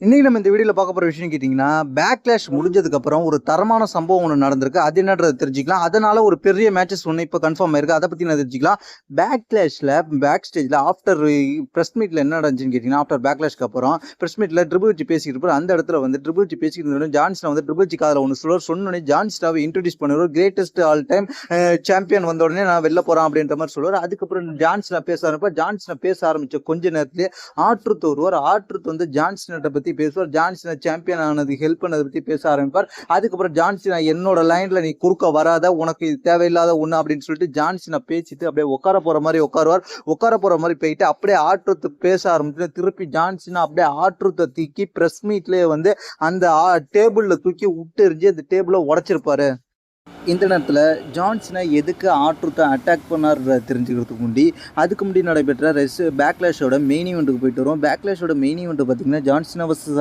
இன்னைக்கு நம்ம இந்த வீடியோல பார்க்க போற விஷயம் கேட்டீங்கன்னா, பேக்லாஷ் முடிஞ்சதுக்கு அப்புறம் ஒரு தரமான சம்பவம் ஒண்ணு நடந்திருக்கு. அது என்னன்றத தெரிஞ்சுக்கலாம். அதனால ஒரு பெரிய மேட்சஸ் ஒண்ணு இப்ப கன்ஃபார்ம் ஆயிருக்கு. அத பத்தி நான் தெரிஞ்சுக்கலாம். பேக்லாஷ்ல பேக் ஸ்டேஜ்ல ஆஃப்டர் பிரஸ் மீட்ல என்ன நடந்துச்சுன்னு கேட்டீங்கன்னா, ஆஃப்டர் பேக்லாஷ்க்கு அப்புறம் பிரஸ் மீட்ல ட்ரிபிள் ஜி பேசிக்கிட்டு இருப்பாரு. அந்த இடத்துல வந்து ட்ரிபிள் ஜி பேசிக்கிட்டு இருந்தோனே ஜான்சன் வந்து ட்ரிபிள் ஜி காதுல ஒண்ணு சொல்லுவார். சொன்னோனே ஜான் சினாவை இன்ட்ரோடியூஸ் பண்ணுவார். கிரேட்டஸ்ட் ஆல் டைம் சாம்பியன் வந்த உடனே நான் வெளில போறேன் அப்படின்ற மாதிரி சொல்லுவார். அதுக்கப்புறம் ஜான் சினா பேச ஆரம்பிப்பார். ஜான் சினா பேச ஆரம்பிச்ச கொஞ்ச நேரத்திலேயே ஆட்ருத் வருவார். ஆட்ருத் வந்து ஜான் சினாட்ட பத்தி பேசுவார். ஜான் சினா சாம்பியன் ஆனது ஹெல்ப் பண்ணதை பத்தி பேச ஆரம்பிப்பார். அதுக்கப்புறம் ஜான் சினா என்னோட லைன்ல நீ குறுக்க வராத, உனக்கு இது தேவையில்லாத ஒண்ணு அப்படின்னு சொல்லிட்டு ஜான் சினா பேசிட்டு அப்படியே உட்கார போற மாதிரி உட்காருவார். உட்கார போற மாதிரி போயிட்டு அப்படியே ஆட்ருத் பேச ஆரம்பிச்சு திருப்பி ஜான் சினா அப்படியே ஆட்ருத்தை தூக்கி பிரஸ் மீட்லயே வந்து அந்த டேபிள்ல தூக்கி விட்டு எறிஞ்சு அந்த டேபிளை உடைச்சிருப்பாரு. இந்த நேரத்தில் ஜான் சினா எதுக்கு ஆட்ருத்தை அட்டாக் பண்ணார் தெரிஞ்சுக்கிறதுக்கு முன்னாடி அதுக்கு முன்னாடி நடைபெற்ற பேக்லாஷோட மெயின் ஈவெண்ட்டுக்கு போயிட்டு வரும். பேக்லாஷோட மெயின் ஈவெண்ட் பார்த்தீங்கன்னா ஜான் சினா வர்சஸ்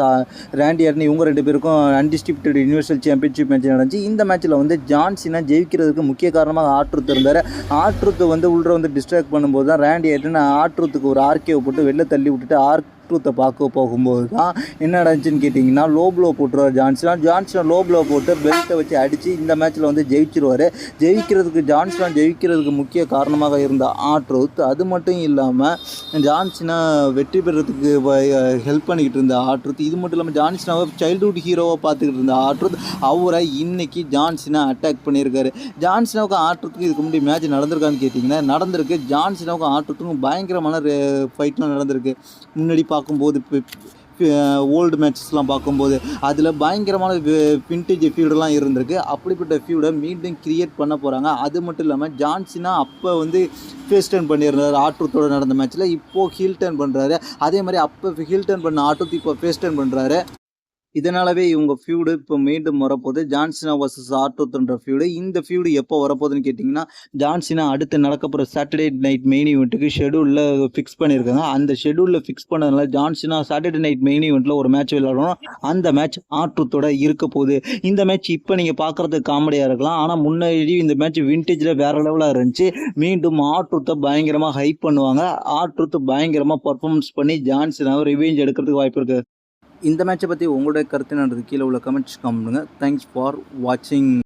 ராண்டி ஆர்டன் இவங்க ரெண்டு பேருக்கும் அன்டிஸ்ட்ரிபியூட்டட் யூனிவர்சல் சாம்பியன்ஷிப் மேட்ச் நடந்துச்சு. இந்த மேட்ச்சில் வந்து ஜான் சினா ஜெயிக்கிறதுக்கு முக்கிய காரணமாக ஆட்ருத் இருந்தார். ஆட்ருத்தை வந்து உள்ள வந்து டிஸ்ட்ராக்ட் பண்ணும்போது தான் ராண்டி ஆர்டன் ஆட்ருத்துக்கு ஒரு ஆர்கேவை போட்டு வெளில தள்ளி விட்டுட்டு ஆட்ருத்தை பார்க்க போகும்போது தான் என்ன நடந்துச்சுன்னு கேட்டிங்கன்னா லோ ப்ளோ போட்டுருவார் ஜான்சனா லோ ப்ளோ போட்டு பெல்ட்டை வச்சு அடித்து இந்த மேட்ச்சில் வந்து ஜெயிச்சிருவார். ஜான்சனா ஜெயிக்கிறதுக்கு முக்கிய காரணமாக இருந்த ஆட்ருத், அது மட்டும் இல்லாமல் ஜான்சனா வெற்றி பெறதுக்கு ஹெல்ப் பண்ணிக்கிட்டு இருந்த ஆட்ருத், இது மட்டும் இல்லாமல் ஜான்சனாவை சைல்டுஹுட் ஹீரோவாக பார்த்துக்கிட்டு இருந்த ஆட்ருத் அவரை இன்னைக்கு ஜான்சனா அட்டாக் பண்ணியிருக்காரு. ஜான்சனாவுக்கு ஆட்ருத்துக்கு இதுக்கு முன்னாடி மேட்ச் நடந்திருக்கான்னு கேட்டிங்கன்னா நடந்திருக்கு. ஜான்சனாவுக்கும் ஆட்ருத்துக்கும் பயங்கரமான ஃபைட்லாம் நடந்திருக்கு. முன்னாடி பார்க்கும்போது ஓல்டு மேட்சஸ்லாம் பார்க்கும்போது அதில் பயங்கரமான விண்டேஜ் ஃபீல்டெலாம் இருந்திருக்கு. அப்படிப்பட்ட ஃபீல்டை மீண்டும் கிரியேட் பண்ண போகிறாங்க. அது மட்டும் இல்லாமல் ஜான் சினா அப்போ வந்து ஃபேஸ் டர்ன் பண்ணியிருந்தார் ஆட்ருத்தோடு நடந்த மேட்ச்சில். இப்போது ஹீல் டர்ன் பண்ணுறாரு. அதே மாதிரி அப்போ ஹீல் டர்ன் பண்ண ஆட்ருத் இப்போ ஃபேஸ் டர்ன் பண்ணுறாரு. இதனாலவே இவங்க ஃபியூடு இப்போ மீண்டும் வரப்போகுது. ஜான் சினா வர்சஸ் ஆட்ருத்ன்ற ஃபியூடு. இந்த ஃபியூடு எப்போ வரப்போகுதுன்னு கேட்டிங்கன்னா ஜான் சினா அடுத்து நடக்க போகிற சாட்டர்டே நைட் மெயின் ஈவெண்ட்டுக்கு ஷெடியூலில் ஃபிக்ஸ் பண்ணியிருக்காங்க. அந்த ஷெடியூலில் ஃபிக்ஸ் பண்ணதுனால ஜான் சினா சாட்டர்டே நைட் மெயின் ஈவெண்ட்டில் ஒரு மேட்ச் விளையாடணும். அந்த மேட்ச் ஆட்ருத்தோட இருக்க போகுது. இந்த மேட்ச் இப்போ நீங்கள் பார்க்குறதுக்கு காமெடியாக இருக்கலாம். ஆனால் முன்னாடி இந்த மேட்ச் விண்டேஜில் வேறு லெவலாக இருந்துச்சு. மீண்டும் ஆட்ருத்தை பயங்கரமாக ஹைப் பண்ணுவாங்க. ஆட்ருத்து பயங்கரமாக பர்ஃபார்மன்ஸ் பண்ணி ஜான் சினாவை ரிவெஞ்ச் எடுக்கிறதுக்கு வாய்ப்பு இருக்குது. இந்த மேட்சை பற்றி உங்களுடைய கருத்து என்னன்றது கீழே உள்ள கமெண்ட்ஸ் காமிடுங்க. தேங்க்ஸ் ஃபார் வாட்சிங்.